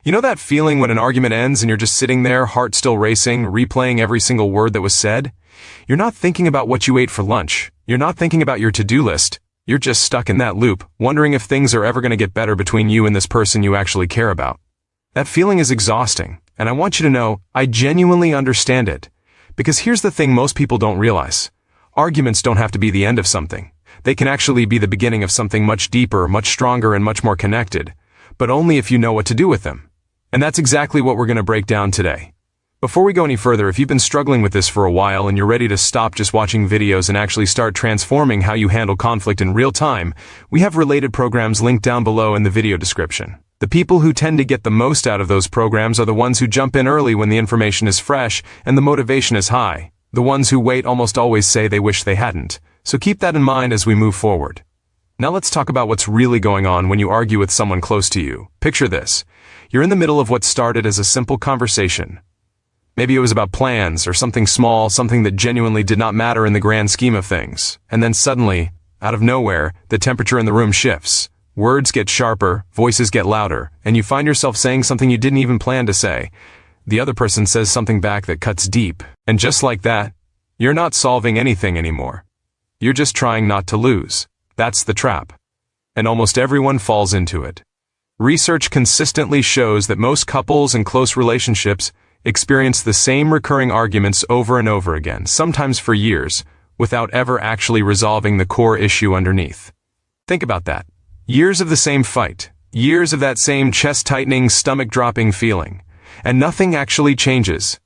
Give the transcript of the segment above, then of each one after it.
You know that feeling when an argument ends and you're just sitting there, heart still racing, replaying every single word that was said? You're not thinking about what you ate for lunch. You're not thinking about your to-do list. You're just stuck in that loop, wondering if things are ever going to get better between you and this person you actually care about. That feeling is exhausting, and I want you to know, I genuinely understand it. Because here's the thing most people don't realize. Arguments don't have to be the end of something. They can actually be the beginning of something much deeper, much stronger, and much more connected. But only if you know what to do with them. And that's exactly what we're going to break down today. Before we go any further, if you've been struggling with this for a while and you're ready to stop just watching videos and actually start transforming how you handle conflict in real time, we have related programs linked down below in the video description. The people who tend to get the most out of those programs are the ones who jump in early when the information is fresh and the motivation is high. The ones who wait almost always say they wish they hadn't. So keep that in mind as we move forward. Now let's talk about what's really going on when you argue with someone close to you. Picture this. You're in the middle of what started as a simple conversation. Maybe it was about plans or something small, something that genuinely did not matter in the grand scheme of things. And then suddenly, out of nowhere, the temperature in the room shifts. Words get sharper, voices get louder, and you find yourself saying something you didn't even plan to say. The other person says something back that cuts deep. And just like that, you're not solving anything anymore. You're just trying not to lose. That's the trap. And almost everyone falls into it. Research consistently shows that most couples and close relationships experience the same recurring arguments over and over again, sometimes for years, without ever actually resolving the core issue underneath. Think about that. Years of the same fight, years of that same chest-tightening, stomach-dropping feeling, and nothing actually changes.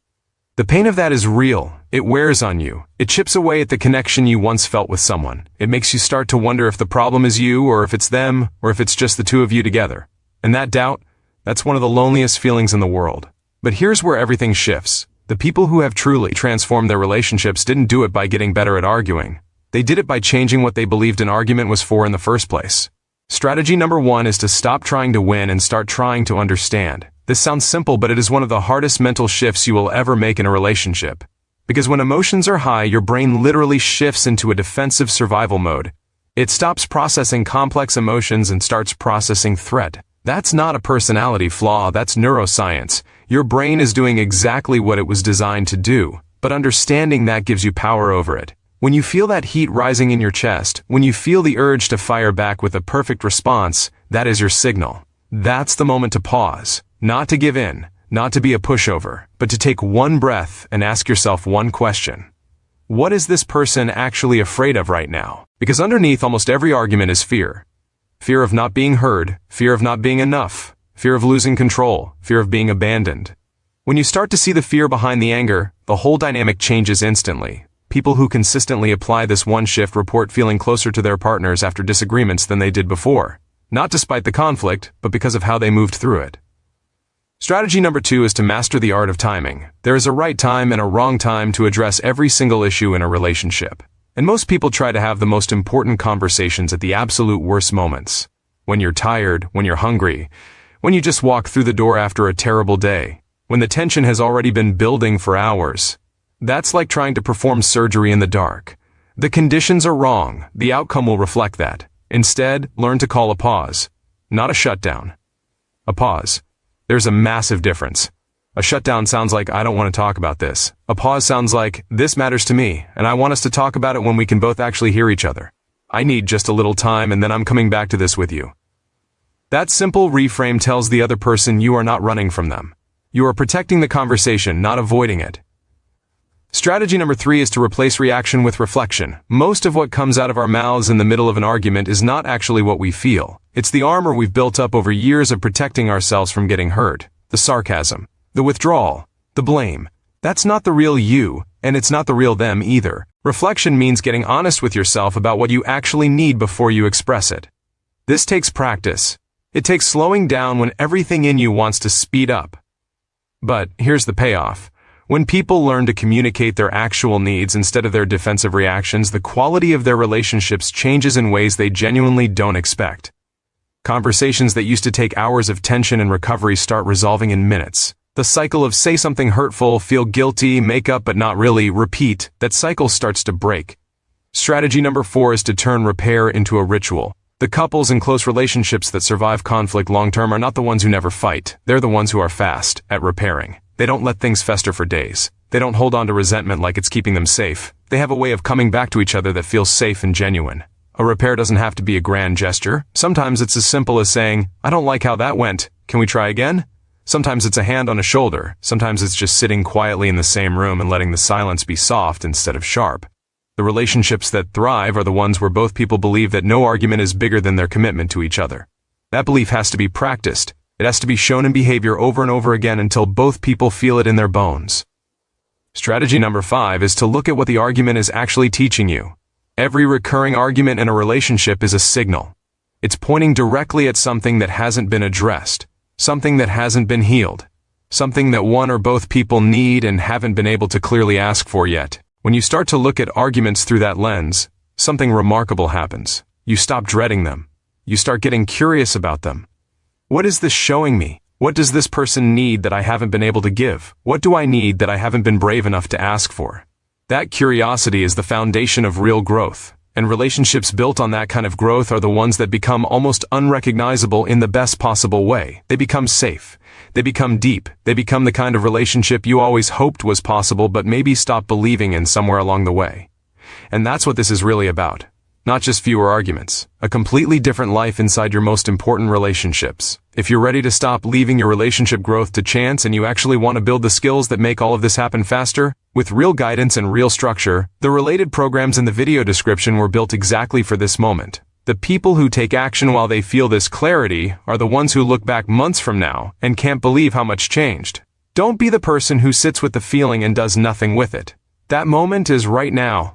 The pain of that is real. It wears on you. It chips away at the connection you once felt with someone. It makes you start to wonder if the problem is you, or if it's them, or if it's just the two of you together. And that doubt, that's one of the loneliest feelings in the world. But here's where everything shifts. The people who have truly transformed their relationships didn't do it by getting better at arguing. They did it by changing what they believed an argument was for in the first place. Strategy number 1 is to stop trying to win and start trying to understand. This sounds simple, but it is one of the hardest mental shifts you will ever make in a relationship. Because when emotions are high, your brain literally shifts into a defensive survival mode. It stops processing complex emotions and starts processing threat. That's not a personality flaw, that's neuroscience. Your brain is doing exactly what it was designed to do, but understanding that gives you power over it. When you feel that heat rising in your chest, when you feel the urge to fire back with a perfect response, that is your signal. That's the moment to pause, not to give in, not to be a pushover, but to take one breath and ask yourself one question. What is this person actually afraid of right now? Because underneath almost every argument is fear. Fear of not being heard, fear of not being enough, fear of losing control, fear of being abandoned. When you start to see the fear behind the anger, the whole dynamic changes instantly. People who consistently apply this one shift report feeling closer to their partners after disagreements than they did before. Not despite the conflict, but because of how they moved through it. Strategy number 2 is to master the art of timing. There is a right time and a wrong time to address every single issue in a relationship. And most people try to have the most important conversations at the absolute worst moments. When you're tired, when you're hungry, when you just walk through the door after a terrible day, when the tension has already been building for hours. That's like trying to perform surgery in the dark. The conditions are wrong. The outcome will reflect that. Instead, learn to call a pause. Not a shutdown. A pause. There's a massive difference. A shutdown sounds like, I don't want to talk about this. A pause sounds like, this matters to me, and I want us to talk about it when we can both actually hear each other. I need just a little time, and then I'm coming back to this with you. That simple reframe tells the other person you are not running from them. You are protecting the conversation, not avoiding it. Strategy number 3 is to replace reaction with reflection. Most of what comes out of our mouths in the middle of an argument is not actually what we feel. It's the armor we've built up over years of protecting ourselves from getting hurt. The sarcasm, the withdrawal, the blame. That's not the real you, and it's not the real them either. Reflection means getting honest with yourself about what you actually need before you express it. This takes practice. It takes slowing down when everything in you wants to speed up. But here's the payoff. When people learn to communicate their actual needs instead of their defensive reactions, the quality of their relationships changes in ways they genuinely don't expect. Conversations that used to take hours of tension and recovery start resolving in minutes. The cycle of say something hurtful, feel guilty, make up but not really, repeat, that cycle starts to break. Strategy number 4 is to turn repair into a ritual. The couples in close relationships that survive conflict long-term are not the ones who never fight. They're the ones who are fast at repairing. They don't let things fester for days. They don't hold on to resentment like it's keeping them safe. They have a way of coming back to each other that feels safe and genuine. A repair doesn't have to be a grand gesture. Sometimes it's as simple as saying, "I don't like how that went. Can we try again?" Sometimes it's a hand on a shoulder. Sometimes it's just sitting quietly in the same room and letting the silence be soft instead of sharp. The relationships that thrive are the ones where both people believe that no argument is bigger than their commitment to each other. That belief has to be practiced. It has to be shown in behavior over and over again until both people feel it in their bones. Strategy number 5 is to look at what the argument is actually teaching you. Every recurring argument in a relationship is a signal. It's pointing directly at something that hasn't been addressed, something that hasn't been healed, something that one or both people need and haven't been able to clearly ask for yet. When you start to look at arguments through that lens, something remarkable happens. You stop dreading them. You start getting curious about them. What is this showing me? What does this person need that I haven't been able to give? What do I need that I haven't been brave enough to ask for? That curiosity is the foundation of real growth, and relationships built on that kind of growth are the ones that become almost unrecognizable in the best possible way. They become safe. They become deep. They become the kind of relationship you always hoped was possible but maybe stopped believing in somewhere along the way. And that's what this is really about. Not just fewer arguments. A completely different life inside your most important relationships. If you're ready to stop leaving your relationship growth to chance and you actually want to build the skills that make all of this happen faster, with real guidance and real structure, the related programs in the video description were built exactly for this moment. The people who take action while they feel this clarity are the ones who look back months from now and can't believe how much changed. Don't be the person who sits with the feeling and does nothing with it. That moment is right now.